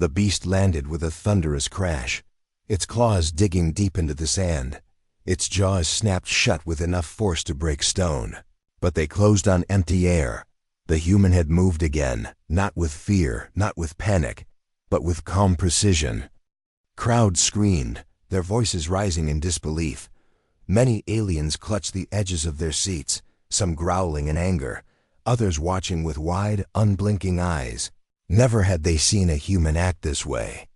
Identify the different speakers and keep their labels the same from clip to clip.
Speaker 1: The beast landed with a thunderous crash, its claws digging deep into the sand. Its jaws snapped shut with enough force to break stone. But they closed on empty air. The human had moved again, not with fear, not with panic, but with calm precision. Crowds screamed, their voices rising in disbelief. Many aliens clutched the edges of their seats, some growling in anger, others watching with wide, unblinking eyes. Never had they seen a human act this way.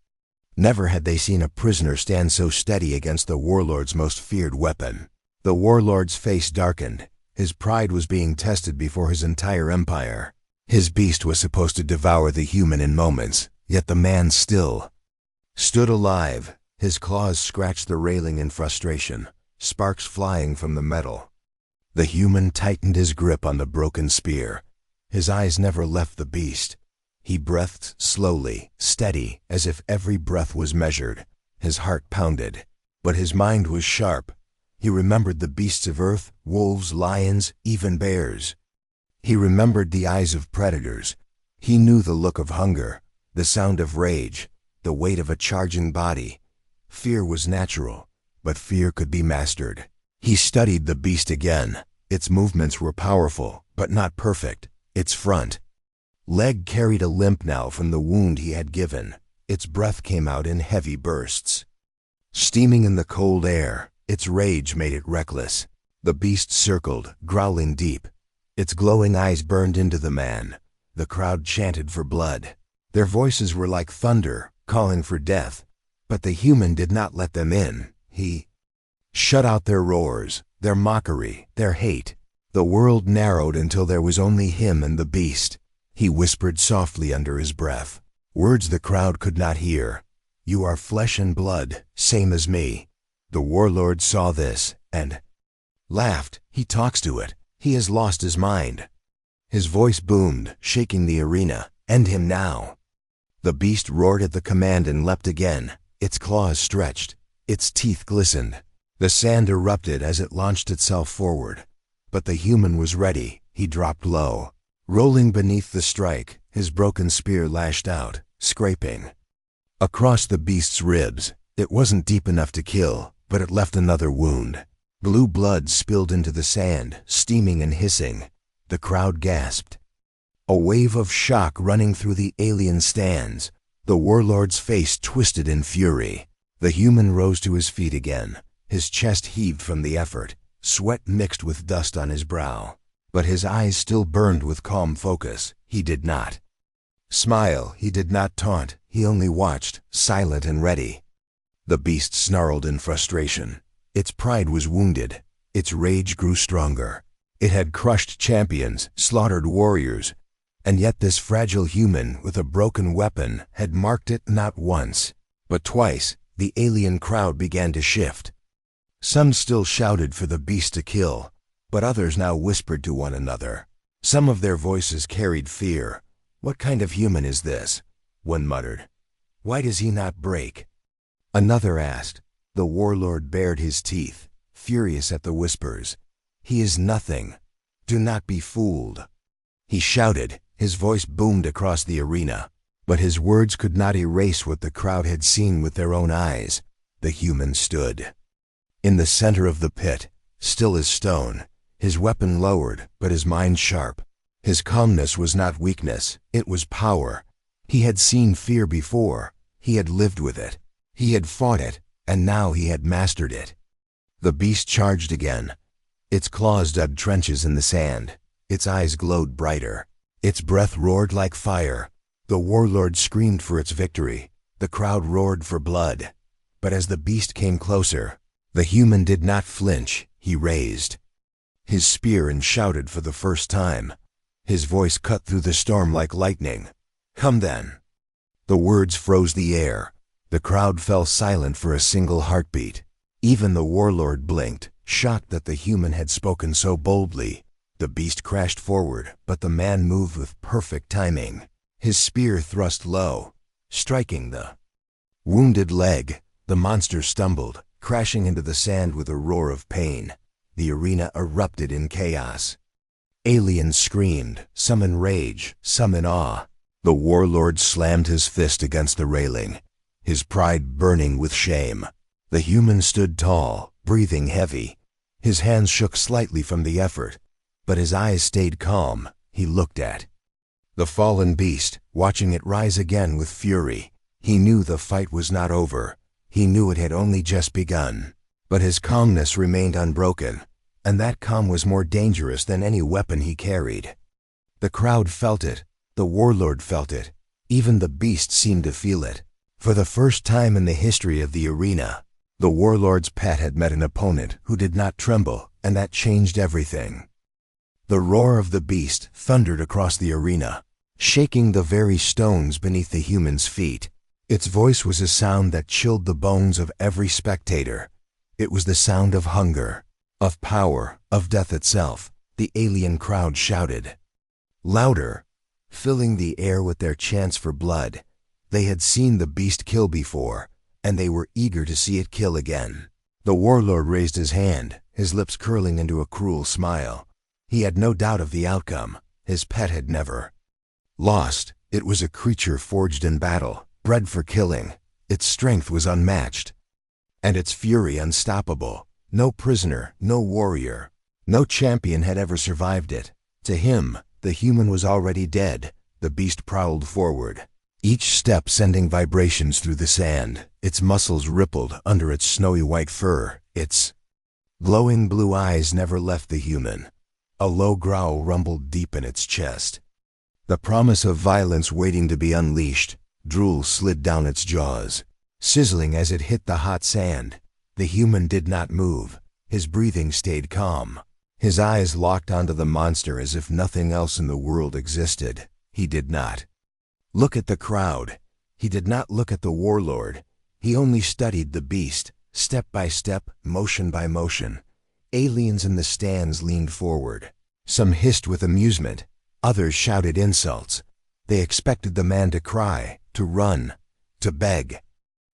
Speaker 1: Never had they seen a prisoner stand so steady against the Warlord's most feared weapon. The Warlord's face darkened. His pride was being tested before his entire empire. His beast was supposed to devour the human in moments, yet the man still stood alive. His claws scratched the railing in frustration, sparks flying from the metal. The human tightened his grip on the broken spear. His eyes never left the beast. He breathed slowly, steady, as if every breath was measured. His heart pounded, but his mind was sharp. He remembered the beasts of earth, wolves, lions, even bears. He remembered the eyes of predators. He knew the look of hunger, the sound of rage, the weight of a charging body. Fear was natural, but fear could be mastered. He studied the beast again. Its movements were powerful, but not perfect. Its front leg carried a limp now from the wound he had given. Its breath came out in heavy bursts. Steaming in the cold air, its rage made it reckless. The beast circled, growling deep. Its glowing eyes burned into the man. The crowd chanted for blood. Their voices were like thunder, calling for death. But the human did not let them in. He shut out their roars, their mockery, their hate. The world narrowed until there was only him and the beast. He whispered softly under his breath, words the crowd could not hear. "You are flesh and blood, same as me." The Warlord saw this, and laughed. He talks to it. He has lost his mind. His voice boomed, shaking the arena. "End him now." The beast roared at the command and leapt again. Its claws stretched. Its teeth glistened. The sand erupted as it launched itself forward. But the human was ready. He dropped low. Rolling beneath the strike, his broken spear lashed out, scraping across the beast's ribs. It wasn't deep enough to kill, but it left another wound. Blue blood spilled into the sand, steaming and hissing. The crowd gasped. A wave of shock running through the alien stands. The Warlord's face twisted in fury. The human rose to his feet again. His chest heaved from the effort. Sweat mixed with dust on his brow. But his eyes still burned with calm focus. He did not smile. He did not taunt. He only watched, silent and ready. The beast snarled in frustration. Its pride was wounded. Its rage grew stronger. It had crushed champions, slaughtered warriors, and yet this fragile human with a broken weapon had marked it not once, but twice. The alien crowd began to shift. Some still shouted for the beast to kill, but others now whispered to one another. Some of their voices carried fear. "What kind of human is this?" one muttered. "Why does he not break?" Another asked. The Warlord bared his teeth, furious at the whispers. "He is nothing. Do not be fooled." He shouted. His voice boomed across the arena. But his words could not erase what the crowd had seen with their own eyes. The human stood in the center of the pit, still as stone, his weapon lowered, but his mind sharp. His calmness was not weakness, it was power. He had seen fear before. He had lived with it. He had fought it, and now he had mastered it. The beast charged again. Its claws dug trenches in the sand. Its eyes glowed brighter. Its breath roared like fire. The Warlord screamed for its victory. The crowd roared for blood. But as the beast came closer, the human did not flinch. He raised his spear and shouted for the first time. His voice cut through the storm like lightning. "Come then." The words froze the air. The crowd fell silent for a single heartbeat. Even the Warlord blinked, shocked that the human had spoken so boldly. The beast crashed forward, but the man moved with perfect timing. His spear thrust low, striking the wounded leg. The monster stumbled, crashing into the sand with a roar of pain. The arena erupted in chaos. Aliens screamed, some in rage, some in awe. The warlord slammed his fist against the railing, his pride burning with shame. The human stood tall, breathing heavy. His hands shook slightly from the effort, but his eyes stayed calm. He looked at the fallen beast, watching it rise again with fury. He knew the fight was not over. He knew it had only just begun. But his calmness remained unbroken, and that calm was more dangerous than any weapon he carried. The crowd felt it. The warlord felt it. Even the beast seemed to feel it. For the first time in the history of the arena, the warlord's pet had met an opponent who did not tremble, and that changed everything. The roar of the beast thundered across the arena, shaking the very stones beneath the human's feet. Its voice was a sound that chilled the bones of every spectator. It was the sound of hunger, of power, of death itself. The alien crowd shouted louder, filling the air with their chants for blood. They had seen the beast kill before, and they were eager to see it kill again. The warlord raised his hand, his lips curling into a cruel smile. He had no doubt of the outcome. His pet had never lost. It was a creature forged in battle, bred for killing. Its strength was unmatched, and its fury unstoppable. No prisoner, no warrior, no champion had ever survived it. To him, the human was already dead. The beast prowled forward, each step sending vibrations through the sand. Its muscles rippled under its snowy white fur. Its glowing blue eyes never left the human. A low growl rumbled deep in its chest, the promise of violence waiting to be unleashed. Drool slid down its jaws, sizzling as it hit the hot sand. The human did not move. His breathing stayed calm. His eyes locked onto the monster as if nothing else in the world existed. He did not look at the crowd. He did not look at the warlord. He only studied the beast, step by step, motion by motion. Aliens in the stands leaned forward. Some hissed with amusement. Others shouted insults. They expected the man to cry, to run, to beg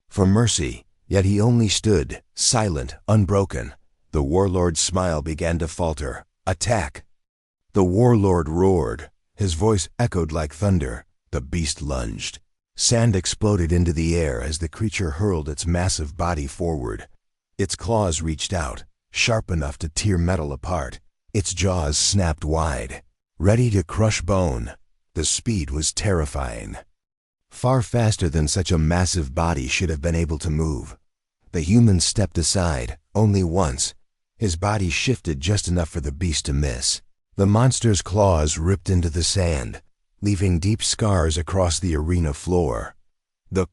Speaker 1: for mercy. Yet he only stood, silent, unbroken. The warlord's smile began to falter. Attack! The warlord roared. His voice echoed like thunder. The beast lunged. Sand exploded into the air as the creature hurled its massive body forward. Its claws reached out, sharp enough to tear metal apart. Its jaws snapped wide, ready to crush bone. The speed was terrifying. Far faster than such a massive body should have been able to move. The human stepped aside, only once. His body shifted just enough for the beast to miss. The monster's claws ripped into the sand, leaving deep scars across the arena floor. The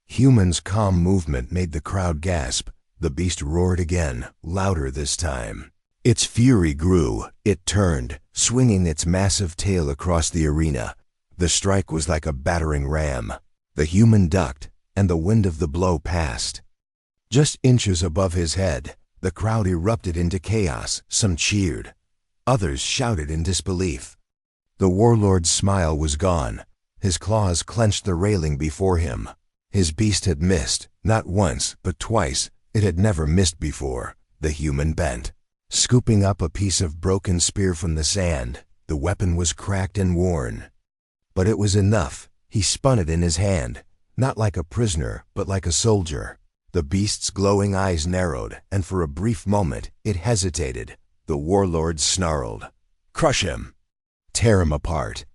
Speaker 1: human's calm movement made the crowd gasp. The beast roared again, louder this time. Its fury grew. It turned, swinging its massive tail across the arena. The strike was like a battering ram. The human ducked, and the wind of the blow passed. Just inches above his head, the crowd erupted into chaos. Some cheered. Others shouted in disbelief. The warlord's smile was gone. His claws clenched the railing before him. His beast had missed, not once, but twice. It had never missed before. The human bent, scooping up a piece of broken spear from the sand. The weapon was cracked and worn, but it was enough. He spun it in his hand, not like a prisoner, but like a soldier. The beast's glowing eyes narrowed, and for a brief moment, it hesitated. The warlord snarled, "Crush him! Tear him apart!"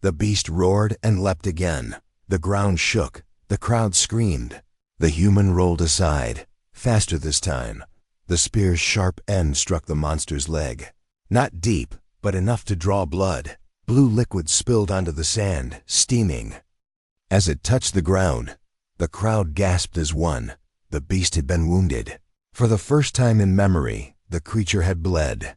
Speaker 1: The beast roared and leapt again. The ground shook. The crowd screamed. The human rolled aside, faster this time. The spear's sharp end struck the monster's leg. Not deep, but enough to draw blood. Blue liquid spilled onto the sand, steaming. As it touched the ground, the crowd gasped as one. The beast had been wounded. For the first time in memory, the creature had bled.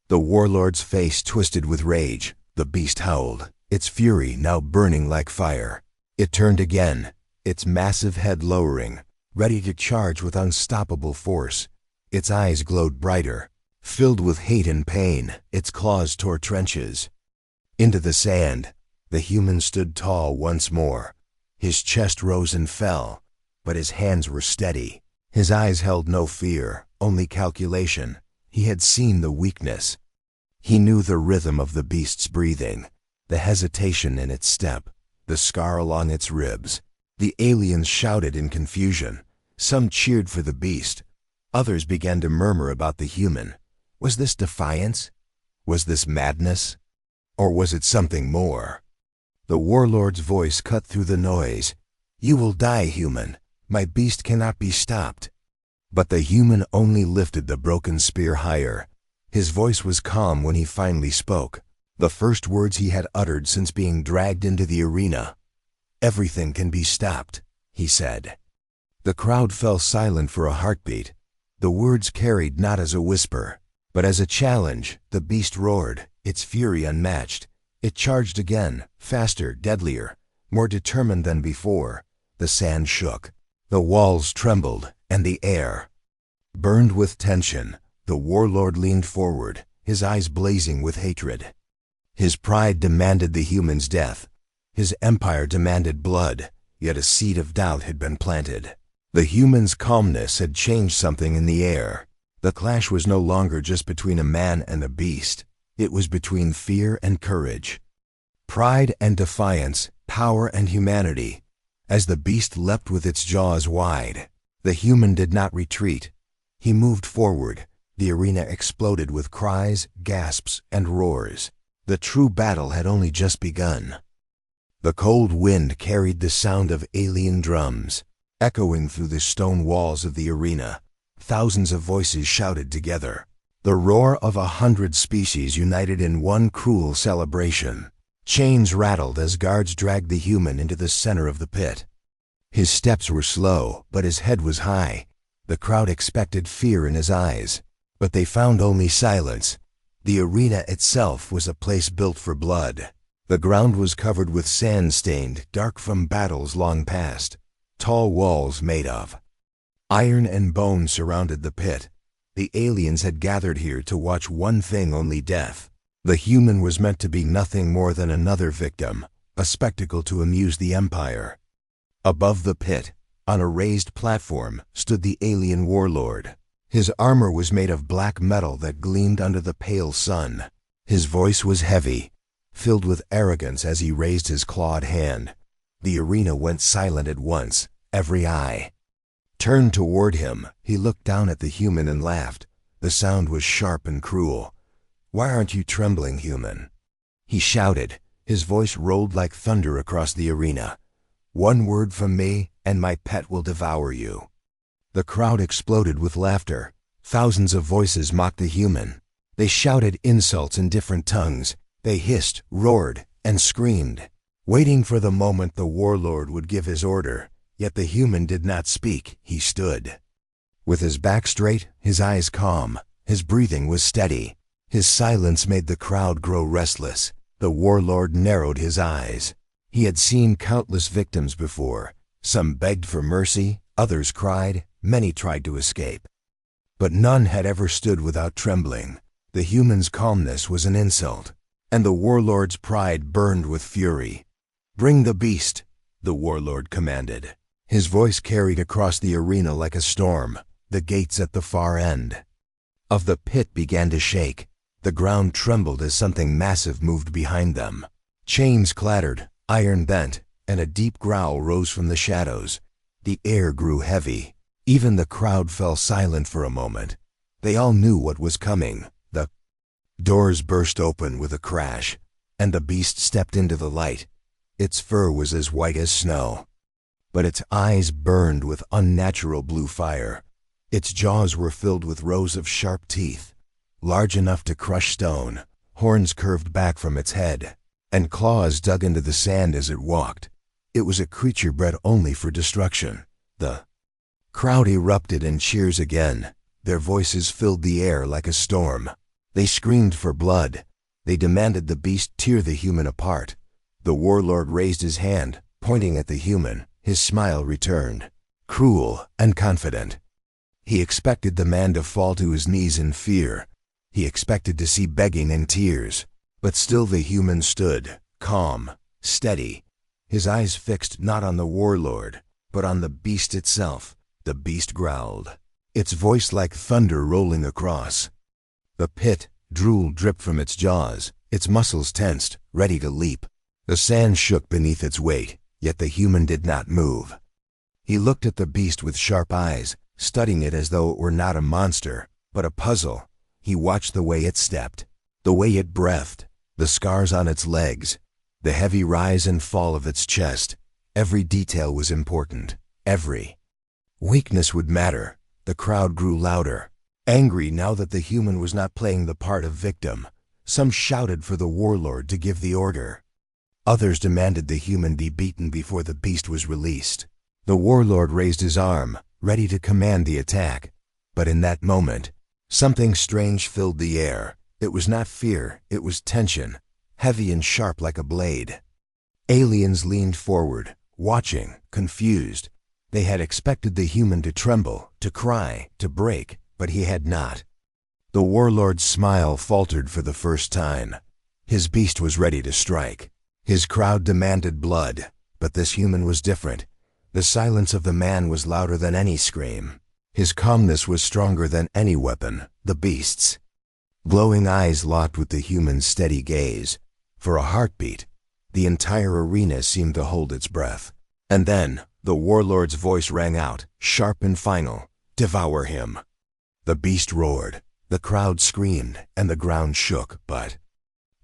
Speaker 1: The warlord's face twisted with rage. The beast howled, its fury now burning like fire. It turned again, its massive head lowering, ready to charge with unstoppable force. Its eyes glowed brighter, filled with hate and pain. Its claws tore trenches into the sand. The human stood tall once more. His chest rose and fell, but his hands were steady. His eyes held no fear, only calculation. He had seen the weakness. He knew the rhythm of the beast's breathing, the hesitation in its step, the scar along its ribs. The aliens shouted in confusion. Some cheered for the beast. Others began to murmur about the human. Was this defiance? Was this madness? Or was it something more? The warlord's voice cut through the noise. "You will die, human. My beast cannot be stopped." But the human only lifted the broken spear higher. His voice was calm when he finally spoke, the first words he had uttered since being dragged into the arena. "Everything can be stopped," he said. The crowd fell silent for a heartbeat. The words carried not as a whisper, but as a challenge. The beast roared, its fury unmatched. It charged again, faster, deadlier, more determined than before. The sand shook, the walls trembled, and the air burned with tension. The warlord leaned forward, his eyes blazing with hatred. His pride demanded the human's death. His empire demanded blood, yet a seed of doubt had been planted. The human's calmness had changed something in the air. The clash was no longer just between a man and a beast. It was between fear and courage, pride and defiance, power and humanity. As the beast leapt with its jaws wide, the human did not retreat. He moved forward. The arena exploded with cries, gasps, and roars. The true battle had only just begun. The cold wind carried the sound of alien drums, echoing through the stone walls of the arena. Thousands of voices shouted together. The roar of 100 species united in one cruel celebration. Chains rattled as guards dragged the human into the center of the pit. His steps were slow, but his head was high. The crowd expected fear in his eyes, but they found only silence. The arena itself was a place built for blood. The ground was covered with sand stained, dark from battles long past. Tall walls made of iron and bone surrounded the pit. The aliens had gathered here to watch one thing only: death. The human was meant to be nothing more than another victim, a spectacle to amuse the Empire. Above the pit, on a raised platform, stood the alien warlord. His armor was made of black metal that gleamed under the pale sun. His voice was heavy, filled with arrogance as he raised his clawed hand. The arena went silent at once. Every eye turned toward him. He looked down at the human and laughed. The sound was sharp and cruel. "Why aren't you trembling, human?" he shouted. His voice rolled like thunder across the arena. "One word from me, and my pet will devour you." The crowd exploded with laughter. Thousands of voices mocked the human. They shouted insults in different tongues. They hissed, roared, and screamed, waiting for the moment the warlord would give his order. Yet the human did not speak. He stood, with his back straight, his eyes calm. His breathing was steady. His silence made the crowd grow restless. The warlord narrowed his eyes. He had seen countless victims before. Some begged for mercy, others cried, many tried to escape. But none had ever stood without trembling. The human's calmness was an insult, and the warlord's pride burned with fury. "Bring the beast," the warlord commanded. His voice carried across the arena like a storm. The gates at the far end of the pit began to shake. The ground trembled as something massive moved behind them. Chains clattered, iron bent, and a deep growl rose from the shadows. The air grew heavy. Even the crowd fell silent for a moment. They all knew what was coming. The doors burst open with a crash, and the beast stepped into the light. Its fur was as white as snow, but its eyes burned with unnatural blue fire. Its jaws were filled with rows of sharp teeth, large enough to crush stone. Horns curved back from its head, and claws dug into the sand as it walked. It was a creature bred only for destruction. The crowd erupted in cheers again. Their voices filled the air like a storm. They screamed for blood. They demanded the beast tear the human apart. The warlord raised his hand, pointing at the human. His smile returned, cruel and confident. He expected the man to fall to his knees in fear. He expected to see begging and tears. But still the human stood, calm, steady, his eyes fixed not on the warlord, but on the beast itself. The beast growled, its voice like thunder rolling across the pit. Drool dripped from its jaws, its muscles tensed, ready to leap. The sand shook beneath its weight, yet the human did not move. He looked at the beast with sharp eyes, studying it as though it were not a monster, but a puzzle. He watched the way it stepped, the way it breathed, the scars on its legs, the heavy rise and fall of its chest. Every detail was important. Every weakness would matter. The crowd grew louder, angry now that the human was not playing the part of victim. Some shouted for the warlord to give the order. Others demanded the human be beaten before the beast was released. The warlord raised his arm, ready to command the attack. But in that moment, something strange filled the air. It was not fear, it was tension, heavy and sharp like a blade. Aliens leaned forward, watching, confused. They had expected the human to tremble, to cry, to break, but he had not. The warlord's smile faltered for the first time. His beast was ready to strike. His crowd demanded blood, but this human was different. The silence of the man was louder than any scream. His calmness was stronger than any weapon, the beast's. Glowing eyes locked with the human's steady gaze. For a heartbeat, the entire arena seemed to hold its breath. And then, the warlord's voice rang out, sharp and final, "Devour him." The beast roared, the crowd screamed, and the ground shook, but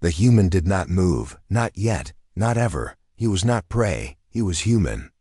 Speaker 1: the human did not move, not yet, not ever. He was not prey, he was human.